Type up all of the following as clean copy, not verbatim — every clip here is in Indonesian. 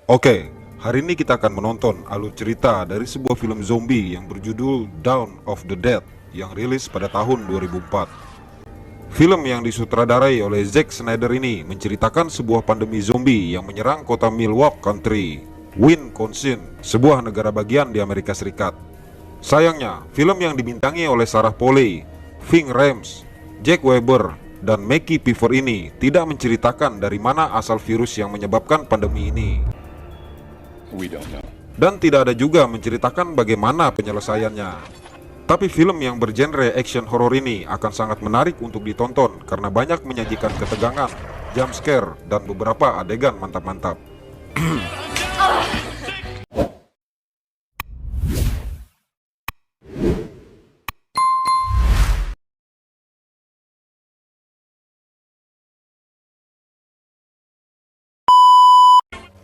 Oke, hari ini kita akan menonton alur cerita dari sebuah film zombie yang berjudul Dawn of the Dead yang rilis pada tahun 2004. Film yang disutradarai oleh Zack Snyder ini menceritakan sebuah pandemi zombie yang menyerang kota Milwaukee County, Wisconsin, sebuah negara bagian di Amerika Serikat. Sayangnya, film yang dibintangi oleh Sarah Polley, Ving Rhames, Jack Weber, dan Mackie Piver ini tidak menceritakan dari mana asal virus yang menyebabkan pandemi ini. Dan tidak ada juga menceritakan bagaimana penyelesaiannya. Tapi film yang bergenre action horror ini akan sangat menarik untuk ditonton karena banyak menyajikan ketegangan, jump scare, dan beberapa adegan mantap-mantap.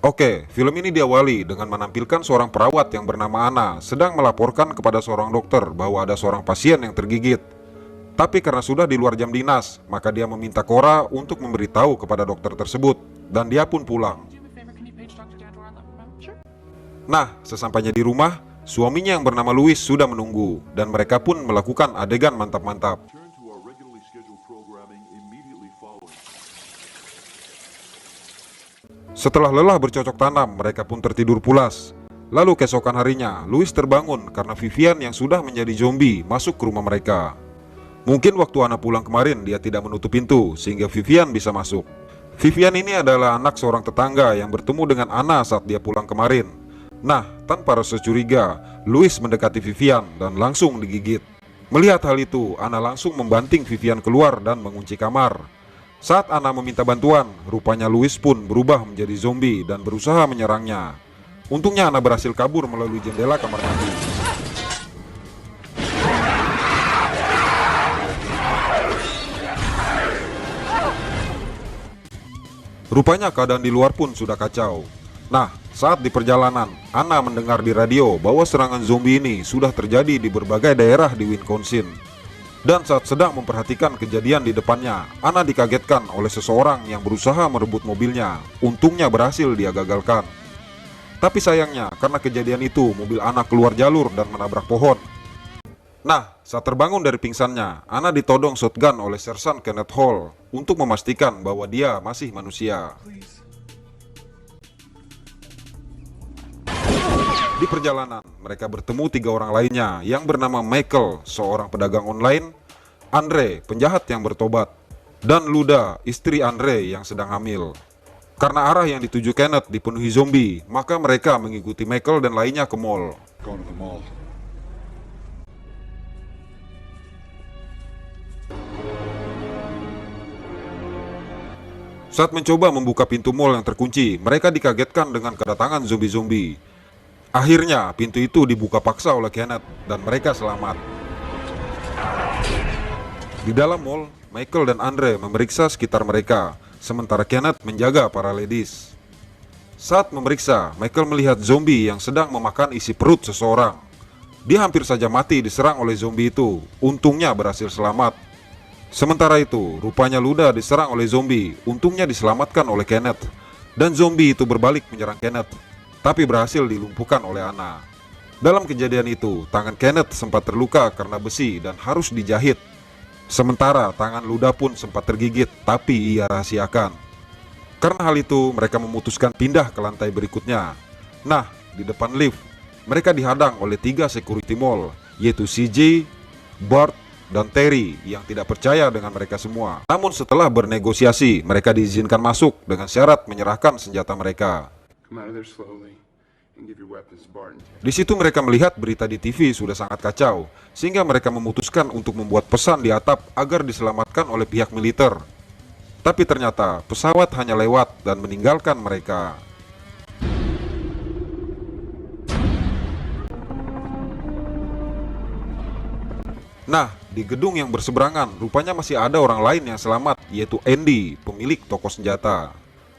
Oke, film ini diawali dengan menampilkan seorang perawat yang bernama Anna sedang melaporkan kepada seorang dokter bahwa ada seorang pasien yang tergigit. Tapi karena sudah di luar jam dinas, maka dia meminta Cora untuk memberitahu kepada dokter tersebut, dan dia pun pulang. Nah, sesampainya di rumah, suaminya yang bernama Louis sudah menunggu, dan mereka pun melakukan adegan mantap-mantap. Setelah lelah bercocok tanam, mereka pun tertidur pulas. Lalu keesokan harinya, Louis terbangun karena Vivian yang sudah menjadi zombie masuk ke rumah mereka. Mungkin waktu Anna pulang kemarin dia tidak menutup pintu sehingga Vivian bisa masuk. Vivian ini adalah anak seorang tetangga yang bertemu dengan Anna saat dia pulang kemarin. Nah, tanpa rasa curiga, Louis mendekati Vivian dan langsung digigit. Melihat hal itu, Anna langsung membanting Vivian keluar dan mengunci kamar. Saat Anna meminta bantuan, rupanya Louis pun berubah menjadi zombie dan berusaha menyerangnya. Untungnya Anna berhasil kabur melalui jendela kamar mandi. Rupanya keadaan di luar pun sudah kacau. Nah, saat di perjalanan, Anna mendengar di radio bahwa serangan zombie ini sudah terjadi di berbagai daerah di Wisconsin. Dan saat sedang memperhatikan kejadian di depannya, Anna dikagetkan oleh seseorang yang berusaha merebut mobilnya. Untungnya berhasil dia gagalkan. Tapi sayangnya, karena kejadian itu, mobil Anna keluar jalur dan menabrak pohon. Nah, saat terbangun dari pingsannya, Anna ditodong shotgun oleh Sersan Kenneth Hall untuk memastikan bahwa dia masih manusia. Di perjalanan, mereka bertemu 3 orang lainnya yang bernama Michael, seorang pedagang online, Andre, penjahat yang bertobat, dan Luda, istri Andre yang sedang hamil. Karena arah yang dituju Kenneth dipenuhi zombie, maka mereka mengikuti Michael dan lainnya ke mall. Saat mencoba membuka pintu mall yang terkunci, mereka dikagetkan dengan kedatangan zombie-zombie. Akhirnya, pintu itu dibuka paksa oleh Kenneth dan mereka selamat. Di dalam mall, Michael dan Andre memeriksa sekitar mereka, sementara Kenneth menjaga para ladies. Saat memeriksa, Michael melihat zombie yang sedang memakan isi perut seseorang. Dia hampir saja mati diserang oleh zombie itu, untungnya berhasil selamat. Sementara itu, rupanya Luda diserang oleh zombie, untungnya diselamatkan oleh Kenneth. Dan zombie itu berbalik menyerang Kenneth, tapi berhasil dilumpuhkan oleh Anna. Dalam kejadian itu, tangan Kenneth sempat terluka karena besi dan harus dijahit. Sementara tangan Luda pun sempat tergigit, tapi ia rahasiakan. Karena hal itu, mereka memutuskan pindah ke lantai berikutnya. Nah, di depan lift, mereka dihadang oleh 3 security mall, yaitu CJ, Bart, dan Terry yang tidak percaya dengan mereka semua. Namun setelah bernegosiasi, mereka diizinkan masuk dengan syarat menyerahkan senjata mereka. Di situ mereka melihat berita di TV sudah sangat kacau, sehingga mereka memutuskan untuk membuat pesan di atap agar diselamatkan oleh pihak militer. Tapi ternyata pesawat hanya lewat dan meninggalkan mereka. Nah, di gedung yang berseberangan, rupanya masih ada orang lain yang selamat, yaitu Andy, pemilik toko senjata.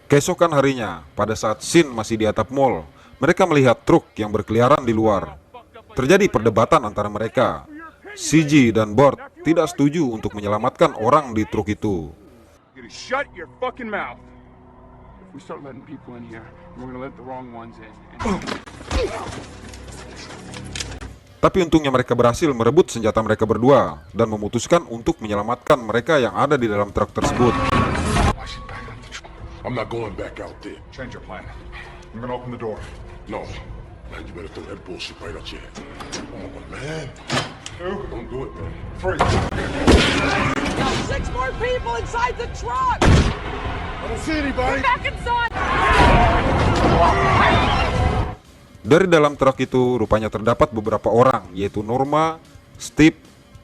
Keesokan harinya, pada saat Sin masih di atap mall, mereka melihat truk yang berkeliaran di luar. Terjadi perdebatan antara mereka. CJ dan Bart tidak setuju untuk menyelamatkan orang di truk itu. we start letting people in here, and we're gonna let the wrong ones in. Tapi untungnya mereka berhasil merebut senjata mereka berdua dan memutuskan untuk menyelamatkan mereka yang ada di dalam truk tersebut. I'm not going back out there. Change your plan. I'm gonna open the door. No. Man, you better throw that bullshit right out your head. Come on, man. Don't do it, man. 3. Got 6 more people inside the truck! I don't see anybody. Back inside! Dari dalam truk itu rupanya terdapat beberapa orang, yaitu Norma, Steve,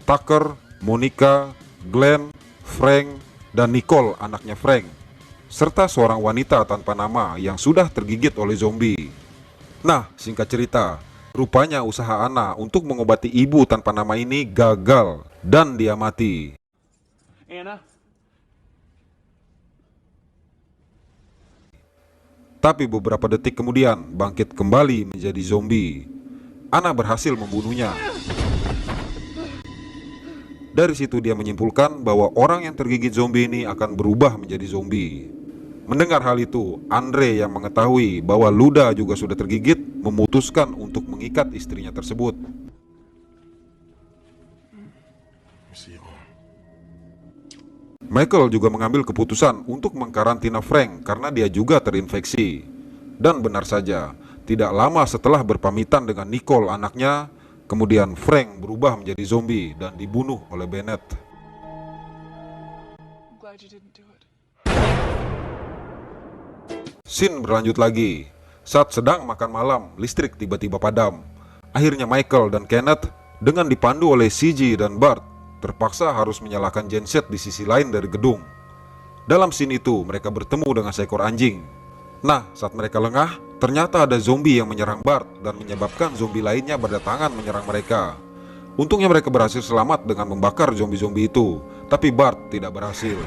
Tucker, Monica, Glenn, Frank, dan Nicole, anaknya Frank, serta seorang wanita tanpa nama yang sudah tergigit oleh zombie. Nah, singkat cerita, rupanya usaha Anna untuk mengobati ibu tanpa nama ini gagal dan dia mati. Anna? Tapi beberapa detik kemudian bangkit kembali menjadi zombie. Anna berhasil membunuhnya. Dari situ dia menyimpulkan bahwa orang yang tergigit zombie ini akan berubah menjadi zombie. Mendengar hal itu, Andre yang mengetahui bahwa Luda juga sudah tergigit memutuskan untuk mengikat istrinya tersebut. Michael juga mengambil keputusan untuk mengkarantina Frank karena dia juga terinfeksi. Dan benar saja, tidak lama setelah berpamitan dengan Nicole anaknya, kemudian Frank berubah menjadi zombie dan dibunuh oleh Bennett. Scene berlanjut lagi. Saat sedang makan malam, listrik tiba-tiba padam. Akhirnya Michael dan Kenneth dengan dipandu oleh CJ dan Bart terpaksa harus menyalakan genset di sisi lain dari gedung. Dalam scene itu, mereka bertemu dengan seekor anjing. Nah, saat mereka lengah, ternyata ada zombie yang menyerang Bart dan menyebabkan zombie lainnya berdatangan menyerang mereka. Untungnya mereka berhasil selamat dengan membakar zombie-zombie itu, tapi Bart tidak berhasil.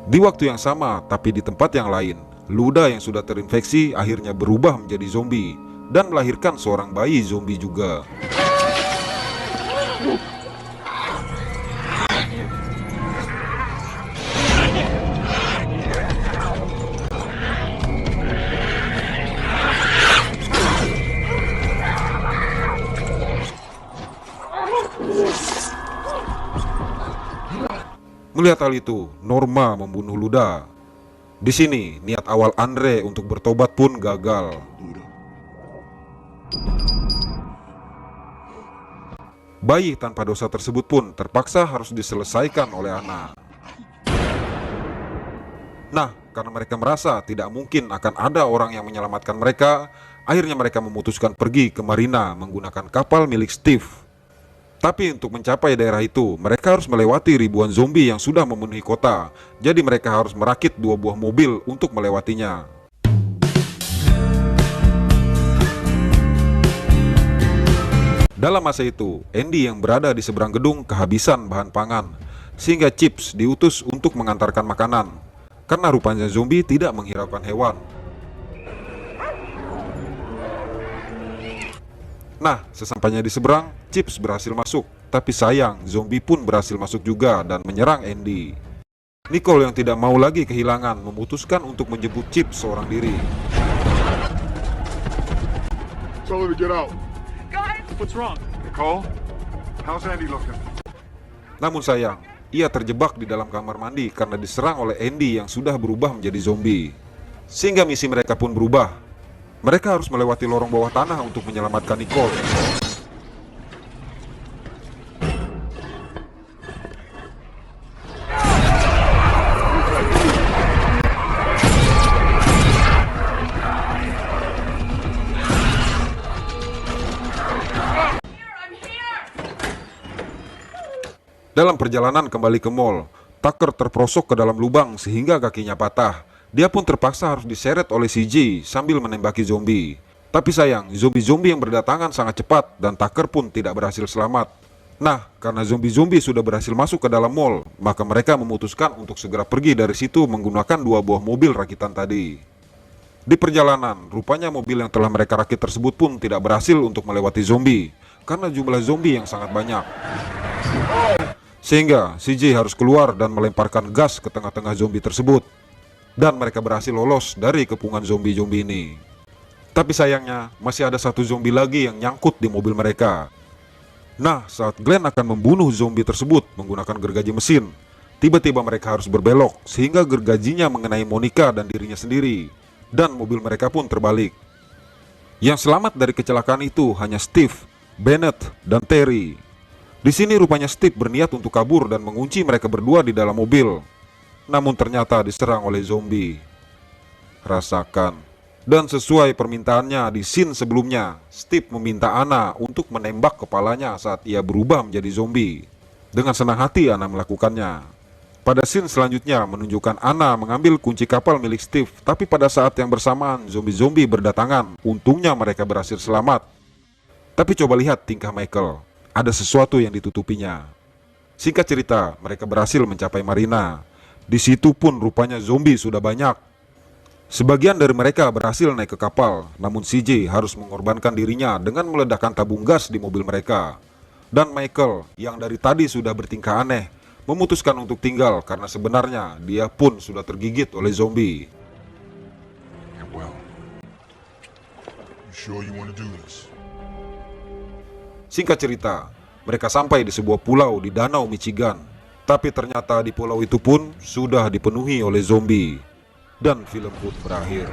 Di waktu yang sama, tapi di tempat yang lain, Luda yang sudah terinfeksi akhirnya berubah menjadi zombie dan melahirkan seorang bayi zombie juga. Melihat hal itu, Norma membunuh Luda. Di sini, niat awal Andre untuk bertobat pun gagal. Bayi tanpa dosa tersebut pun terpaksa harus diselesaikan oleh Anna. Nah, karena mereka merasa tidak mungkin akan ada orang yang menyelamatkan mereka, akhirnya mereka memutuskan pergi ke Marina menggunakan kapal milik Steve. Tapi untuk mencapai daerah itu, mereka harus melewati ribuan zombie yang sudah memenuhi kota. Jadi mereka harus merakit 2 buah mobil untuk melewatinya. Dalam masa itu, Andy yang berada di seberang gedung kehabisan bahan pangan, sehingga Chips diutus untuk mengantarkan makanan. Karena rupanya zombie tidak menghiraukan hewan. Nah, sesampainya di seberang, Chips berhasil masuk. Tapi sayang, zombie pun berhasil masuk juga dan menyerang Andy. Nicole yang tidak mau lagi kehilangan memutuskan untuk menjemput Chips seorang diri. Tell her to get out. Guys! What's wrong? Nicole? How's Andy looking? Namun sayang, ia terjebak di dalam kamar mandi karena diserang oleh Andy yang sudah berubah menjadi zombie. Sehingga misi mereka pun berubah. Mereka harus melewati lorong bawah tanah untuk menyelamatkan Nicole. Dalam perjalanan kembali ke mall, Tucker terperosok ke dalam lubang sehingga kakinya patah. Dia pun terpaksa harus diseret oleh CJ sambil menembaki zombie. Tapi sayang, zombie-zombie yang berdatangan sangat cepat dan Tucker pun tidak berhasil selamat. Nah, karena zombie-zombie sudah berhasil masuk ke dalam mall, maka mereka memutuskan untuk segera pergi dari situ menggunakan 2 buah mobil rakitan tadi. Di perjalanan, rupanya mobil yang telah mereka rakit tersebut pun tidak berhasil untuk melewati zombie karena jumlah zombie yang sangat banyak. Sehingga CJ harus keluar dan melemparkan gas ke tengah-tengah zombie tersebut. Dan mereka berhasil lolos dari kepungan zombie-zombie ini. Tapi sayangnya, masih ada 1 zombie lagi yang nyangkut di mobil mereka. Nah, saat Glenn akan membunuh zombie tersebut menggunakan gergaji mesin, tiba-tiba mereka harus berbelok sehingga gergajinya mengenai Monica dan dirinya sendiri. Dan mobil mereka pun terbalik. Yang selamat dari kecelakaan itu hanya Steve, Bennett, dan Terry. Di sini rupanya Steve berniat untuk kabur dan mengunci mereka berdua di dalam mobil. Namun ternyata diserang oleh zombie. Rasakan. Dan sesuai permintaannya di scene sebelumnya, Steve meminta Anna untuk menembak kepalanya saat ia berubah menjadi zombie. Dengan senang hati Anna melakukannya. Pada scene selanjutnya menunjukkan Anna mengambil kunci kapal milik Steve, tapi pada saat yang bersamaan zombie-zombie berdatangan. Untungnya mereka berhasil selamat. Tapi coba lihat tingkah Michael, ada sesuatu yang ditutupinya. Singkat cerita, mereka berhasil mencapai marina. Di situ pun rupanya zombie sudah banyak. Sebagian dari mereka berhasil naik ke kapal, namun CJ harus mengorbankan dirinya dengan meledakkan tabung gas di mobil mereka. Dan Michael, yang dari tadi sudah bertingkah aneh, memutuskan untuk tinggal karena sebenarnya dia pun sudah tergigit oleh zombie. Get well. You sure you want to do this? Singkat cerita, mereka sampai di sebuah pulau di Danau Michigan. Tapi ternyata di pulau itu pun sudah dipenuhi oleh zombie. Dan film pun berakhir.